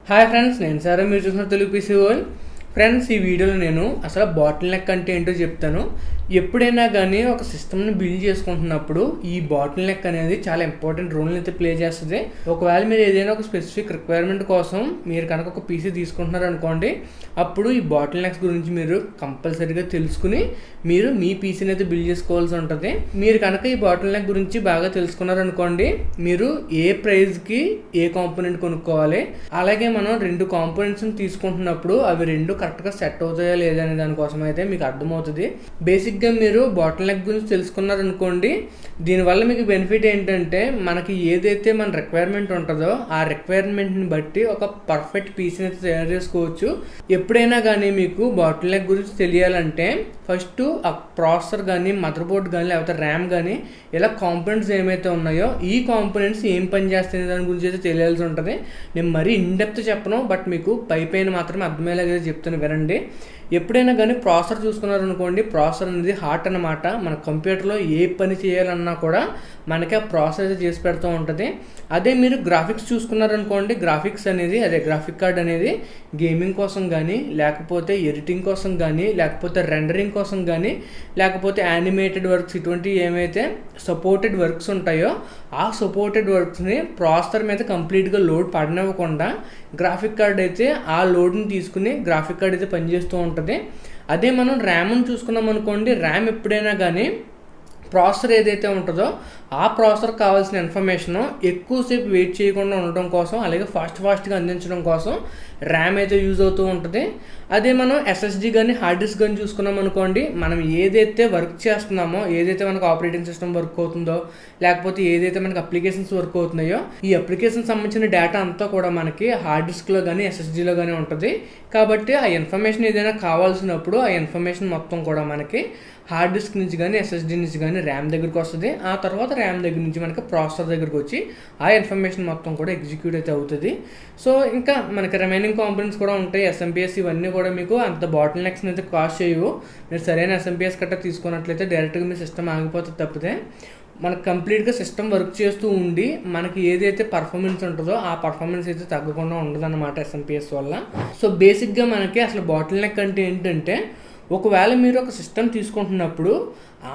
Hi friends, నేను సారా. మీరు చూసిన తెలుగు పీసీ వరల్డ్. ఫ్రెండ్స్, ఈ వీడియోలో నేను అసలు బాటిల్ నెక్ అంటే ఏంటో చెప్తాను. ఎప్పుడైనా కానీ ఒక సిస్టమ్ని బిల్డ్ చేసుకుంటున్నప్పుడు ఈ బాటిల్ నెక్ అనేది చాలా ఇంపార్టెంట్ రోల్ని అయితే ప్లే చేస్తుంది. ఒకవేళ మీరు ఏదైనా ఒక స్పెసిఫిక్ రిక్వైర్మెంట్ కోసం మీరు కనుక ఒక పీసీ తీసుకుంటున్నారు అనుకోండి, అప్పుడు ఈ బాటిల్ నెక్స్ గురించి మీరు కంపల్సరీగా తెలుసుకుని మీరు మీ పీసీని అయితే బిల్డ్ చేసుకోవాల్సి ఉంటుంది. మీరు కనుక ఈ బాటిల్ నెక్ గురించి బాగా తెలుసుకున్నారనుకోండి, మీరు ఏ ప్రైస్కి ఏ కాంపోనెంట్ కొనుక్కోవాలి, అలాగే మనం రెండు కాంపోనెంట్స్ని తీసుకుంటున్నప్పుడు అవి రెండు కరెక్ట్గా సెట్ అవుతాయా లేదా అనే దానికోసం అయితే మీకు అర్థమవుతుంది. బేసిక్గా మీరు బాటిల్ నెక్ గురించి తెలుసుకున్నారనుకోండి, దీనివల్ల మీకు బెనిఫిట్ ఏంటంటే మనకి ఏదైతే మన రిక్వైర్మెంట్ ఉంటుందో ఆ రిక్వైర్మెంట్ని బట్టి ఒక పర్ఫెక్ట్ పీసీని అయితే తయారు చేసుకోవచ్చు. ఎప్పుడైనా కానీ మీకు బాటిల్ నెక్ గురించి తెలియాలంటే ఫస్ట్ ఆ ప్రాసెసర్ కానీ, మదర్ బోర్డ్ కానీ, లేకపోతే ర్యామ్ కానీ ఇలా కాంపోనెంట్స్ ఏమైతే ఉన్నాయో ఈ కాంపోనెంట్స్ ఏం పని చేస్తాయి దాని గురించి అయితే తెలియాల్సి ఉంటుంది. నేను మరీ ఇన్డెప్త్ చెప్పను, బట్ మీకు పైన మాత్రమే అర్థమయ్యేలాగా చెప్తాను, వినండి. ఎప్పుడైనా కానీ ప్రాసెసర్ చూసుకున్నారనుకోండి, ప్రాసెసర్ అనేది హార్ట్ అన్నమాట. మన కంప్యూటర్లో ఏ పని చేయాలన్నా కూడా మనకి ఆ ప్రాసెస్ చేసి పెడుతూ ఉంటుంది. అదే మీరు గ్రాఫిక్స్ చూసుకున్నారనుకోండి, గ్రాఫిక్స్ అనేది గ్రాఫిక్ కార్డ్ అనేది గేమింగ్ కోసం కానీ, లేకపోతే ఎడిటింగ్ కోసం కానీ, లేకపోతే రెండరింగ్ కోసం కానీ, లేకపోతే యానిమేటెడ్ వర్క్స్ ఇటువంటి ఏమైతే సపోర్టెడ్ వర్క్స్ ఉంటాయో ఆ సపోర్టెడ్ వర్క్స్ని ప్రాసెసర్ మీద కంప్లీట్గా లోడ్ పడనివ్వకుండా గ్రాఫిక్ కార్డ్ అయితే ఆ లోడ్ని తీసుకుని గ్రాఫిక్ కార్డ్ అయితే పనిచేస్తూ ఉంటుంది. అదే మనం ర్యామ్ని చూసుకున్నాం అనుకోండి, ర్యామ్ ఎప్పుడైనా కానీ ప్రాసెసర్ ఏదైతే ఉంటుందో ఆ ప్రాసెసర్ కావాల్సిన ఇన్ఫర్మేషన్ ఎక్కువసేపు వెయిట్ చేయకుండా ఉండడం కోసం, అలాగే ఫాస్ట్గా అందించడం కోసం ర్యామ్ అయితే యూజ్ అవుతూ ఉంటుంది. అదే మనం ఎస్ఎస్డి కానీ హార్డ్ డిస్క్ కానీ చూసుకున్నాం అనుకోండి, మనం ఏదైతే వర్క్ చేస్తున్నామో, ఏదైతే మనకు ఆపరేటింగ్ సిస్టమ్ వర్క్ అవుతుందో, లేకపోతే ఏదైతే మనకి అప్లికేషన్స్ వర్క్ అవుతున్నాయో ఈ అప్లికేషన్ సంబంధించిన డేటా అంతా కూడా మనకి హార్డ్ డిస్క్లో కానీ ఎస్ఎస్డిలో కానీ ఉంటుంది. కాబట్టి ఆ ఇన్ఫర్మేషన్ ఏదైనా కావాల్సినప్పుడు ఆ ఇన్ఫర్మేషన్ మొత్తం కూడా మనకి హార్డ్ డిస్క్ నుంచి కానీ, ఎస్ఎస్డి నుంచి కానీ ర్యామ్ దగ్గరికి వస్తుంది. ఆ తర్వాత ర్యామ్ దగ్గర నుంచి మనకి ప్రాసెసర్ దగ్గరికి వచ్చి ఆ ఇన్ఫర్మేషన్ మొత్తం కూడా ఎగ్జిక్యూట్ అయితే అవుతుంది. సో ఇంకా మనకి రిమైనింగ్ కాంపోనెంట్స్ కూడా ఉంటాయి. ఎస్ఎంపిఎస్ ఇవన్నీ కూడా మీకు అంత బాటిల్ నెక్స్ని అయితే కాస్ట్ చేయవు. మీరు సరైన ఎస్ఎంపిఎస్ కట్ట తీసుకున్నట్లయితే డైరెక్ట్గా మీ సిస్టమ్ ఆగిపోతుంది తప్పితే మనకు కంప్లీట్గా సిస్టమ్ వర్క్ చేస్తూ ఉండి మనకి ఏదైతే పర్ఫార్మెన్స్ ఉంటుందో ఆ పర్ఫార్మెన్స్ అయితే తగ్గకుండా ఉండదన్నమాట ఎస్ఎంపిఎస్ వల్ల. సో బేసిక్గా మనకి అసలు బాటిల్ నెక్ అంటే ఏంటంటే, ఒకవేళ మీరు ఒక సిస్టమ్ తీసుకుంటున్నప్పుడు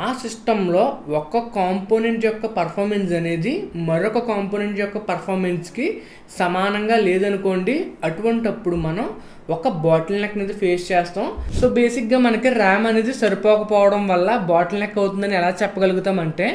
ఆ సిస్టంలో ఒక్క కాంపోనెంట్ యొక్క పర్ఫార్మెన్స్ అనేది మరొక కాంపోనెంట్ యొక్క పర్ఫార్మెన్స్కి సమానంగా లేదనుకోండి, అటువంటప్పుడు మనం ఒక బాటిల్ నెక్ అనేది ఫేస్ చేస్తాం. సో బేసిక్గా మనకి ర్యామ్ అనేది సరిపోకపోవడం వల్ల బాటిల్ నెక్ అవుతుందని ఎలా చెప్పగలుగుతామంటే,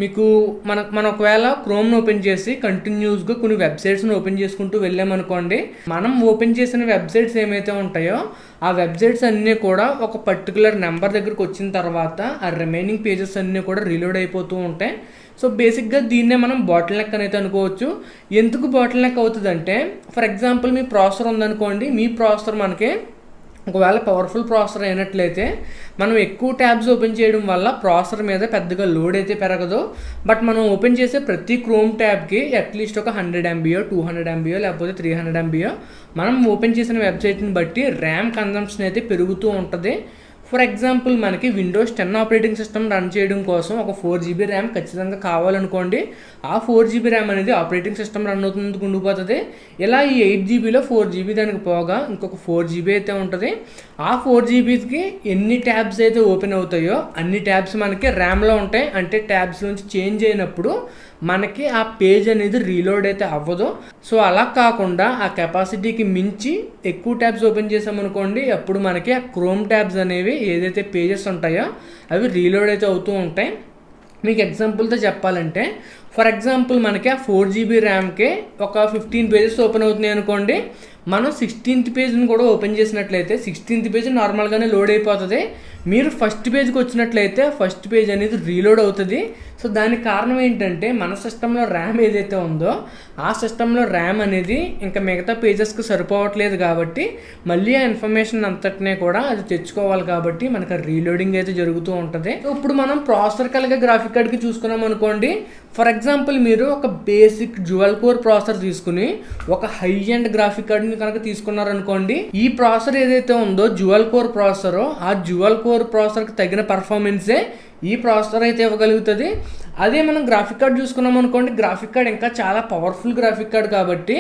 మీకు మనం ఒకవేళ క్రోమ్ని ఓపెన్ చేసి కంటిన్యూస్గా కొన్ని వెబ్సైట్స్ని ఓపెన్ చేసుకుంటూ వెళ్ళామనుకోండి, మనం ఓపెన్ చేసిన వెబ్సైట్స్ ఏమైతే ఉంటాయో ఆ వెబ్సైట్స్ అన్నీ కూడా ఒక పర్టికులర్ నెంబర్ దగ్గరకు వచ్చిన తర్వాత ఆ రిమైనింగ్ పేజెస్ అన్నీ కూడా రీలోడ్ అయిపోతూ ఉంటాయి. సో బేసిక్గా దీన్నే మనం బాటిల్ నెక్ అనేది అనుకోవచ్చు. ఎందుకు బాటిల్ నెక్ అవుతుందంటే, ఫర్ ఎగ్జాంపుల్ మీ ప్రాసెసర్ ఉందనుకోండి, మీ ప్రాసెసర్ మనకి ఒకవేళ పవర్ఫుల్ ప్రాసెసర్ అయినట్లయితే మనం ఎక్కువ ట్యాబ్స్ ఓపెన్ చేయడం వల్ల ప్రాసెసర్ మీద పెద్దగా లోడ్ అయితే పెరగదు. బట్ మనం ఓపెన్ చేసే ప్రతి క్రోమ్ ట్యాబ్కి అట్లీస్ట్ ఒక 100 MB 200 MB లేకపోతే 300 MB మనం ఓపెన్ చేసిన వెబ్సైట్ని బట్టి ర్యామ్ కన్జంప్షన్ అయితే పెరుగుతూ ఉంటుంది. ఫర్ ఎగ్జాంపుల్ మనకి విండోస్ 10 ఆపరేటింగ్ సిస్టమ్ రన్ చేయడం కోసం ఒక 4 GB ర్యామ్ ఖచ్చితంగా కావాలనుకోండి, ఆ 4 GB ర్యామ్ అనేది ఆపరేటింగ్ సిస్టమ్ రన్ అవుతుంది ఉండిపోతుంది. ఇలా ఈ 8 GBలో 4 GB దానికి పోగా ఇంకొక 4 GB అయితే ఉంటుంది. ఆ 4 GBకి ఎన్ని ట్యాబ్స్ అయితే ఓపెన్ అవుతాయో అన్ని ట్యాబ్స్ మనకి ర్యామ్లో ఉంటాయి. అంటే ట్యాబ్స్ నుంచి చేంజ్ అయినప్పుడు మనకి ఆ పేజ్ అనేది రీలోడ్ అయితే అవ్వదు. సో అలా కాకుండా ఆ కెపాసిటీకి మించి ఎక్కువ ట్యాబ్స్ ఓపెన్ చేసామనుకోండి, అప్పుడు మనకి ఆ క్రోమ్ ట్యాబ్స్ అనేవి ఏదైతే పేజెస్ ఉంటాయో అవి రీలోడ్ అయితే అవుతూ ఉంటాయి. మీకు ఎగ్జాంపుల్తో చెప్పాలంటే, ఫర్ ఎగ్జాంపుల్ మనకి ఆ 4 GB ర్యామ్కి ఒక 15 పేజెస్ ఓపెన్ అవుతున్నాయి అనుకోండి, మనం 16th పేజ్ని కూడా ఓపెన్ చేసినట్లయితే 16th పేజ్ నార్మల్గానే లోడ్ అయిపోతుంది. మీరు ఫస్ట్ పేజ్కి వచ్చినట్లయితే ఫస్ట్ పేజ్ అనేది రీలోడ్ అవుతుంది. సో దానికి కారణం ఏంటంటే, మన సిస్టంలో ర్యామ్ ఏదైతే ఉందో ఆ సిస్టంలో ర్యామ్ అనేది ఇంకా మిగతా పేజెస్కి సరిపోవట్లేదు కాబట్టి మళ్ళీ ఆ ఇన్ఫర్మేషన్ అంతటినే కూడా అది తెచ్చుకోవాలి కాబట్టి మనకు రీలోడింగ్ అయితే జరుగుతూ ఉంటుంది. ఇప్పుడు మనం ప్రాసెసర్ కలిగే గ్రాఫిక్ కార్డ్కి చూసుకున్నాం అనుకోండి, ఫర్ ఎగ్జాంపుల్ మీరు ఒక బేసిక్ డ్యూయల్ కోర్ ప్రాసెసర్ తీసుకుని ఒక హై ఎండ్ గ్రాఫిక్ కార్డ్ని కనుక తీసుకున్నారనుకోండి, ఈ ప్రాసెసర్ ఏదైతే ఉందో డ్యూయల్ కోర్ ప్రాసెసర్, ఆ డ్యూయల్ కోర్ ప్రాసెసర్కి తగిన పర్ఫార్మెన్సే ఈ ప్రాసెసర్ అయితే ఇవ్వగలుగుతుంది. అదే మనం గ్రాఫిక్ కార్డ్ చూసుకున్నాం అనుకోండి, గ్రాఫిక్ కార్డ్ ఇంకా చాలా పవర్ఫుల్ గ్రాఫిక్ కార్డ్ కాబట్టి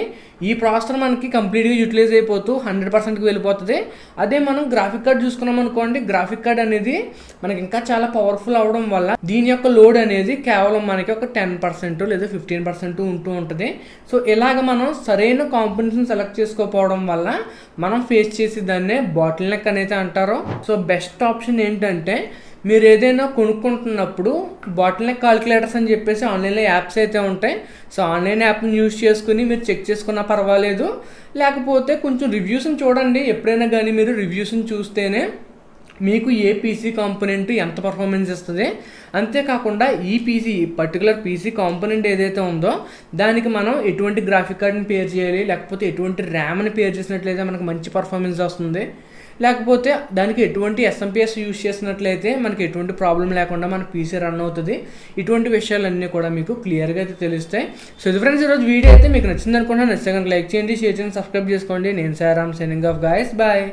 ఈ ప్రాసెసర్ మనకి కంప్లీట్గా యూటిలైజ్ అయిపోతూ 100%కి వెళ్ళిపోతుంది. అదే మనం గ్రాఫిక్ కార్డ్ చూసుకున్నాం అనుకోండి, గ్రాఫిక్ కార్డ్ అనేది మనకి ఇంకా చాలా పవర్ఫుల్ అవడం వల్ల దీని యొక్క లోడ్ అనేది కేవలం మనకి ఒక 10% లేదా 15% ఉంటూ ఉంటుంది. సో ఇలాగ మనం సరైన కాంపోనెంట్స్ని సెలెక్ట్ చేసుకోకపోవడం వల్ల మనం ఫేస్ చేసి దాన్నే బాటిల్ నెక్ అనేది అంటారు. సో బెస్ట్ ఆప్షన్ ఏంటంటే మీరు ఏదైనా కొనుక్కుంటున్నప్పుడు బాటిల్ నెక్ కాలిక్యులేటర్స్ అని చెప్పేసి ఆన్లైన్లో యాప్స్ అయితే ఉంటాయి. సో ఆన్లైన్ యాప్ని యూజ్ చేసుకుని మీరు చెక్ చేసుకున్నా పర్వాలేదు, లేకపోతే కొంచెం రివ్యూస్ని చూడండి. ఎప్పుడైనా కానీ మీరు రివ్యూస్ని చూస్తేనే మీకు ఏ పీసీ కాంపోనెంట్ ఎంత పర్ఫార్మెన్స్ ఇస్తుంది, అంతేకాకుండా ఈ పీసీ పర్టికులర్ పీసీ కాంపోనెంట్ ఏదైతే ఉందో దానికి మనం ఎటువంటి గ్రాఫిక్ కార్డ్ని పేర్ చేయాలి, లేకపోతే ఎటువంటి ర్యామ్ని పేర్ చేసినట్లయితే మనకు మంచి పర్ఫార్మెన్స్ వస్తుంది, లేకపోతే దానికి ఎటువంటి ఎస్ఎంపిఎస్ యూజ్ చేసినట్లయితే మనకి ఎటువంటి ప్రాబ్లం లేకుండా మన పీసీ రన్ అవుతుంది. ఇటువంటి విషయాలన్నీ కూడా మీకు క్లియర్గా అయితే తెలుస్తాయి. సో ఇది ఫ్రెండ్స్ ఈరోజు వీడియో అయితే మీకు నచ్చింది అనుకుంటున్నాను. నచ్చితే కనుక లైక్ చేయండి, షేర్ చేయండి, సబ్స్క్రైబ్ చేసుకోండి. నేను సారామ్ సైనింగ్ ఆఫ్ గైస్, బాయ్.